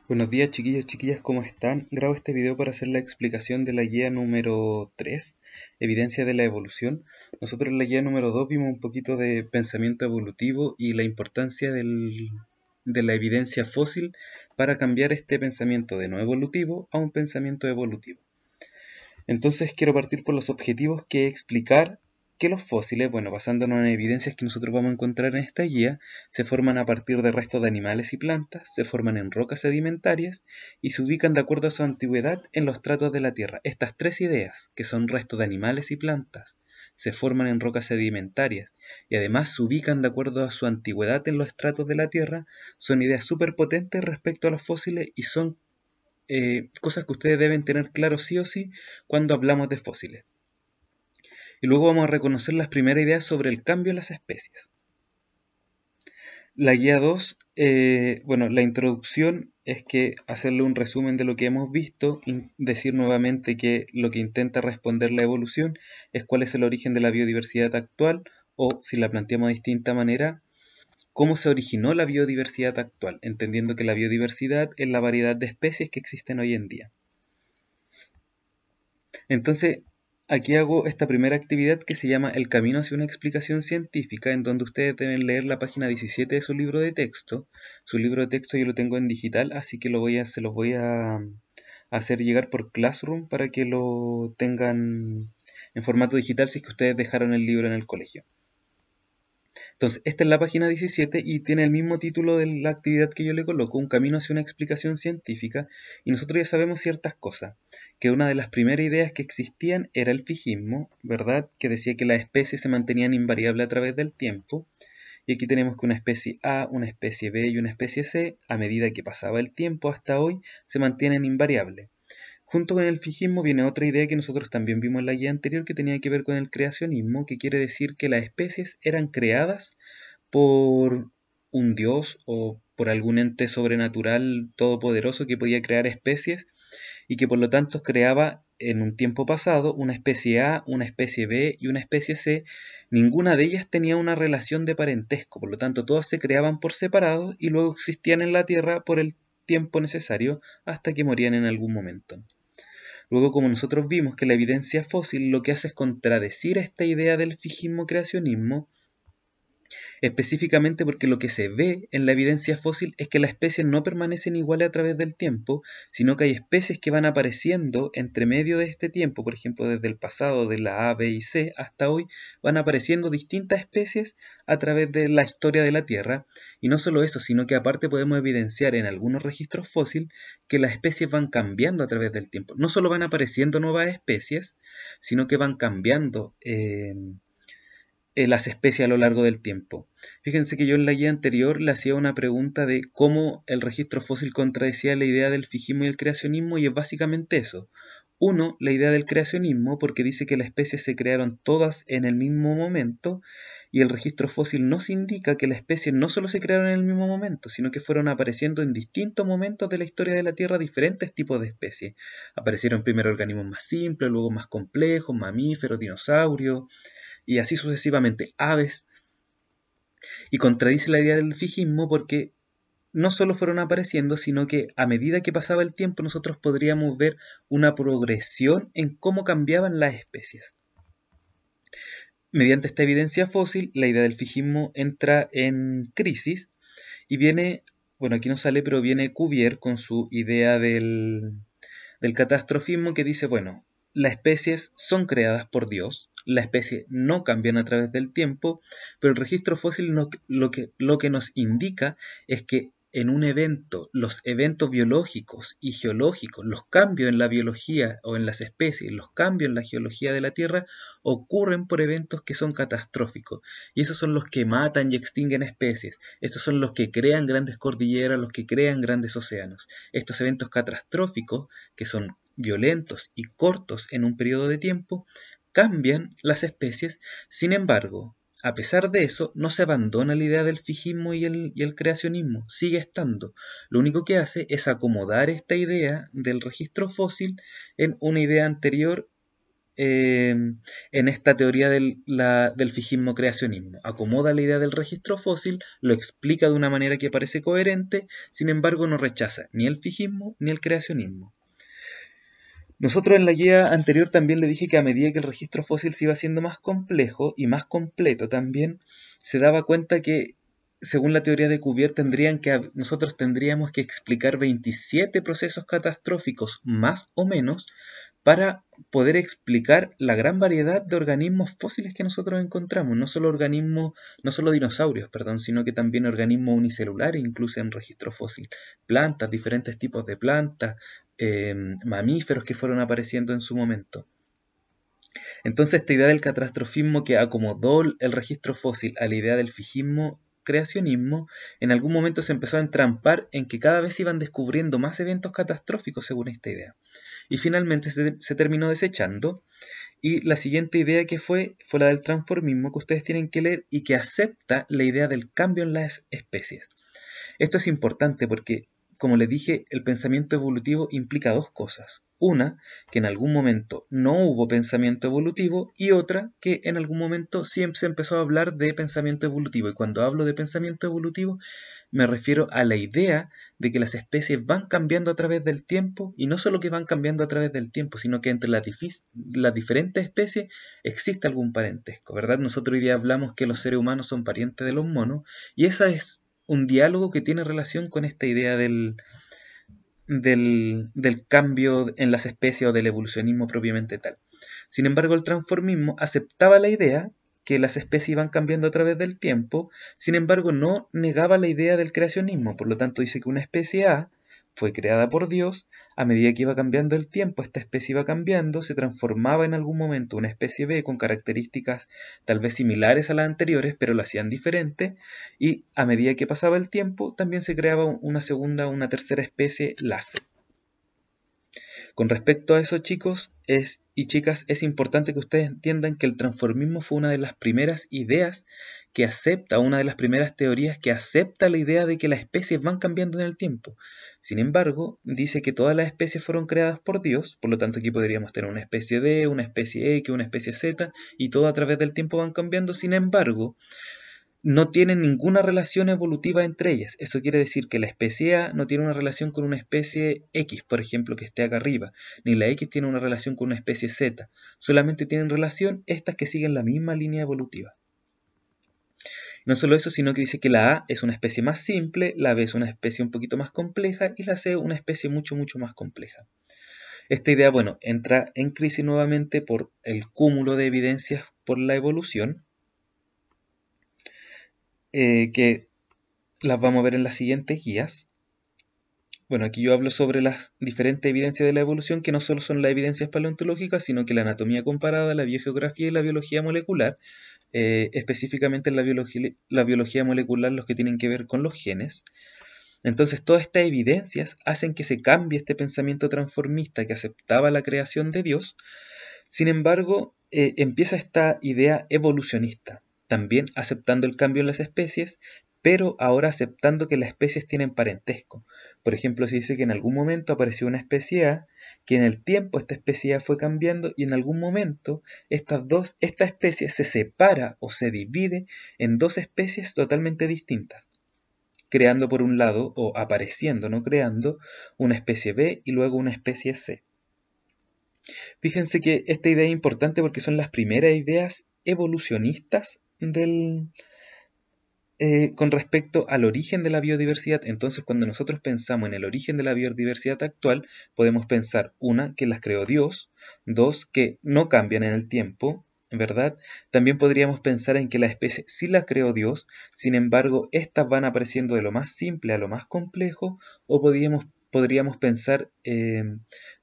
Buenos días chiquillos, chiquillas, ¿cómo están? Grabo este video para hacer la explicación de la guía número 3, Evidencia de la Evolución. Nosotros en la guía número 2 vimos un poquito de pensamiento evolutivo y la importancia de la evidencia fósil para cambiar este pensamiento de no evolutivo a un pensamiento evolutivo. Entonces quiero partir por los objetivos, que explicar que los fósiles, bueno, basándonos en evidencias que nosotros vamos a encontrar en esta guía, se forman a partir de restos de animales y plantas, se forman en rocas sedimentarias y se ubican de acuerdo a su antigüedad en los estratos de la Tierra. Estas tres ideas, que son restos de animales y plantas, se forman en rocas sedimentarias y además se ubican de acuerdo a su antigüedad en los estratos de la Tierra, son ideas súper potentes respecto a los fósiles y son cosas que ustedes deben tener claro sí o sí cuando hablamos de fósiles. Y luego vamos a reconocer las primeras ideas sobre el cambio en las especies. La guía 2, la introducción es que hacerle un resumen de lo que hemos visto, decir nuevamente que lo que intenta responder la evolución es cuál es el origen de la biodiversidad actual, o si la planteamos de distinta manera, cómo se originó la biodiversidad actual, entendiendo que la biodiversidad es la variedad de especies que existen hoy en día. Entonces, aquí hago esta primera actividad que se llama El camino hacia una explicación científica, en donde ustedes deben leer la página 17 de su libro de texto. Su libro de texto yo lo tengo en digital, así que se los voy a hacer llegar por Classroom para que lo tengan en formato digital si es que ustedes dejaron el libro en el colegio. Entonces, esta es la página 17 y tiene el mismo título de la actividad que yo le coloco, Un camino hacia una explicación científica, y nosotros ya sabemos ciertas cosas, que una de las primeras ideas que existían era el fijismo, ¿verdad? Que decía que las especies se mantenían invariables a través del tiempo, y aquí tenemos que una especie A, una especie B y una especie C, a medida que pasaba el tiempo hasta hoy, se mantienen invariables. Junto con el fijismo viene otra idea que nosotros también vimos en la guía anterior, que tenía que ver con el creacionismo, que quiere decir que las especies eran creadas por un dios o por algún ente sobrenatural todopoderoso que podía crear especies y que por lo tanto creaba en un tiempo pasado una especie A, una especie B y una especie C. Ninguna de ellas tenía una relación de parentesco, por lo tanto todas se creaban por separado y luego existían en la Tierra por el tiempo necesario hasta que morían en algún momento. Luego, como nosotros vimos que la evidencia fósil lo que hace es contradecir esta idea del fijismo creacionismo, específicamente porque lo que se ve en la evidencia fósil es que las especies no permanecen iguales a través del tiempo, sino que hay especies que van apareciendo entre medio de este tiempo, por ejemplo, desde el pasado de la A, B y C hasta hoy, van apareciendo distintas especies a través de la historia de la Tierra, y no solo eso, sino que aparte podemos evidenciar en algunos registros fósiles que las especies van cambiando a través del tiempo. No solo van apareciendo nuevas especies, sino que van cambiando las especies a lo largo del tiempo. Fíjense que yo en la guía anterior le hacía una pregunta de cómo el registro fósil contradecía la idea del fijismo y el creacionismo, y es básicamente eso. Uno, la idea del creacionismo, porque dice que las especies se crearon todas en el mismo momento, y el registro fósil nos indica que las especies no solo se crearon en el mismo momento, sino que fueron apareciendo en distintos momentos de la historia de la Tierra diferentes tipos de especies. Aparecieron primero organismos más simples, luego más complejos, mamíferos, dinosaurios, y así sucesivamente, aves, y contradice la idea del fijismo porque no solo fueron apareciendo, sino que a medida que pasaba el tiempo nosotros podríamos ver una progresión en cómo cambiaban las especies. Mediante esta evidencia fósil, la idea del fijismo entra en crisis y viene, bueno, aquí no sale, pero viene Cuvier con su idea del catastrofismo, que dice, bueno, las especies son creadas por Dios, las especies no cambian a través del tiempo, pero el registro fósil lo que nos indica es que en un evento, los eventos biológicos y geológicos, los cambios en la biología o en las especies, los cambios en la geología de la Tierra ocurren por eventos que son catastróficos. Y esos son los que matan y extinguen especies. Estos son los que crean grandes cordilleras, los que crean grandes océanos. Estos eventos catastróficos, que son violentos y cortos en un periodo de tiempo, cambian las especies. Sin embargo, a pesar de eso, no se abandona la idea del fijismo y el creacionismo, sigue estando. Lo único que hace es acomodar esta idea del registro fósil en una idea anterior en esta teoría del fijismo-creacionismo. Acomoda la idea del registro fósil, lo explica de una manera que parece coherente, sin embargo no rechaza ni el fijismo ni el creacionismo. Nosotros en la guía anterior también le dije que a medida que el registro fósil se iba haciendo más complejo y más completo también, se daba cuenta que, según la teoría de Cuvier, nosotros tendríamos que explicar 27 procesos catastróficos más o menos para poder explicar la gran variedad de organismos fósiles que nosotros encontramos, no solo dinosaurios, perdón, sino que también organismos unicelulares, incluso en registro fósil, plantas, diferentes tipos de plantas, mamíferos que fueron apareciendo en su momento. Entonces, esta idea del catastrofismo que acomodó el registro fósil a la idea del fijismo creacionismo, en algún momento se empezó a entrampar en que cada vez iban descubriendo más eventos catastróficos según esta idea. Y finalmente se terminó desechando, y la siguiente idea que fue la del transformismo, que ustedes tienen que leer y que acepta la idea del cambio en las especies. Esto es importante porque, como les dije, el pensamiento evolutivo implica dos cosas. Una, que en algún momento no hubo pensamiento evolutivo, y otra, que en algún momento siempre se empezó a hablar de pensamiento evolutivo. Y cuando hablo de pensamiento evolutivo, me refiero a la idea de que las especies van cambiando a través del tiempo, y no solo que van cambiando a través del tiempo, sino que entre las diferentes especies existe algún parentesco, ¿verdad? Nosotros hoy día hablamos que los seres humanos son parientes de los monos, y esa es un diálogo que tiene relación con esta idea del cambio en las especies o del evolucionismo propiamente tal. Sin embargo, el transformismo aceptaba la idea que las especies iban cambiando a través del tiempo, sin embargo no negaba la idea del creacionismo, por lo tanto dice que una especie A fue creada por Dios, a medida que iba cambiando el tiempo, esta especie iba cambiando, se transformaba en algún momento una especie B con características tal vez similares a las anteriores, pero la hacían diferente, y a medida que pasaba el tiempo, también se creaba una segunda o una tercera especie láser. Con respecto a eso, chicos y chicas, es importante que ustedes entiendan que el transformismo fue una de las primeras ideas que acepta, una de las primeras teorías que acepta la idea de que las especies van cambiando en el tiempo. Sin embargo, dice que todas las especies fueron creadas por Dios, por lo tanto aquí podríamos tener una especie D, una especie X, una especie Z, y todo a través del tiempo van cambiando. Sin embargo, no tienen ninguna relación evolutiva entre ellas. Eso quiere decir que la especie A no tiene una relación con una especie X, por ejemplo, que esté acá arriba, ni la X tiene una relación con una especie Z. Solamente tienen relación estas que siguen la misma línea evolutiva. No solo eso, sino que dice que la A es una especie más simple, la B es una especie un poquito más compleja y la C una especie mucho más compleja. Esta idea, bueno, entra en crisis nuevamente por el cúmulo de evidencias por la evolución, que las vamos a ver en las siguientes guías. Bueno, aquí yo hablo sobre las diferentes evidencias de la evolución, que no solo son las evidencias paleontológicas, sino que la anatomía comparada, la biogeografía y la biología molecular, específicamente en la biología molecular, los que tienen que ver con los genes. Entonces, todas estas evidencias hacen que se cambie este pensamiento transformista que aceptaba la creación de Dios. Sin embargo, empieza esta idea evolucionista, también aceptando el cambio en las especies, pero ahora aceptando que las especies tienen parentesco. Por ejemplo, se dice que en algún momento apareció una especie A, que en el tiempo esta especie A fue cambiando y en algún momento esta especie se separa o se divide en dos especies totalmente distintas, creando por un lado, o apareciendo, no creando, una especie B y luego una especie C. Fíjense que esta idea es importante porque son las primeras ideas evolucionistas con respecto al origen de la biodiversidad. Entonces, cuando nosotros pensamos en el origen de la biodiversidad actual, podemos pensar, una, que las creó Dios, dos, que no cambian en el tiempo, ¿verdad? También podríamos pensar en que las especies sí las creó Dios, sin embargo, estas van apareciendo de lo más simple a lo más complejo, o podríamos pensar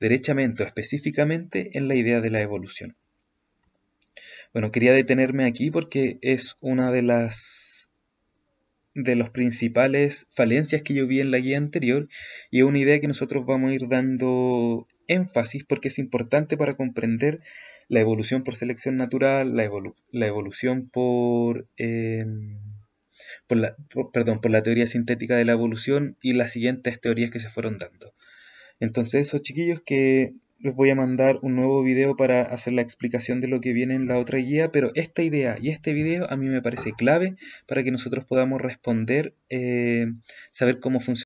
derechamente o específicamente en la idea de la evolución. Bueno, quería detenerme aquí porque es una de los principales falencias que yo vi en la guía anterior y es una idea que nosotros vamos a ir dando énfasis porque es importante para comprender la evolución por selección natural, la evolución por la teoría sintética de la evolución y las siguientes teorías que se fueron dando. Entonces, eso, chiquillos, que les voy a mandar un nuevo video para hacer la explicación de lo que viene en la otra guía, pero esta idea y este video a mí me parece clave para que nosotros podamos responder, saber cómo funciona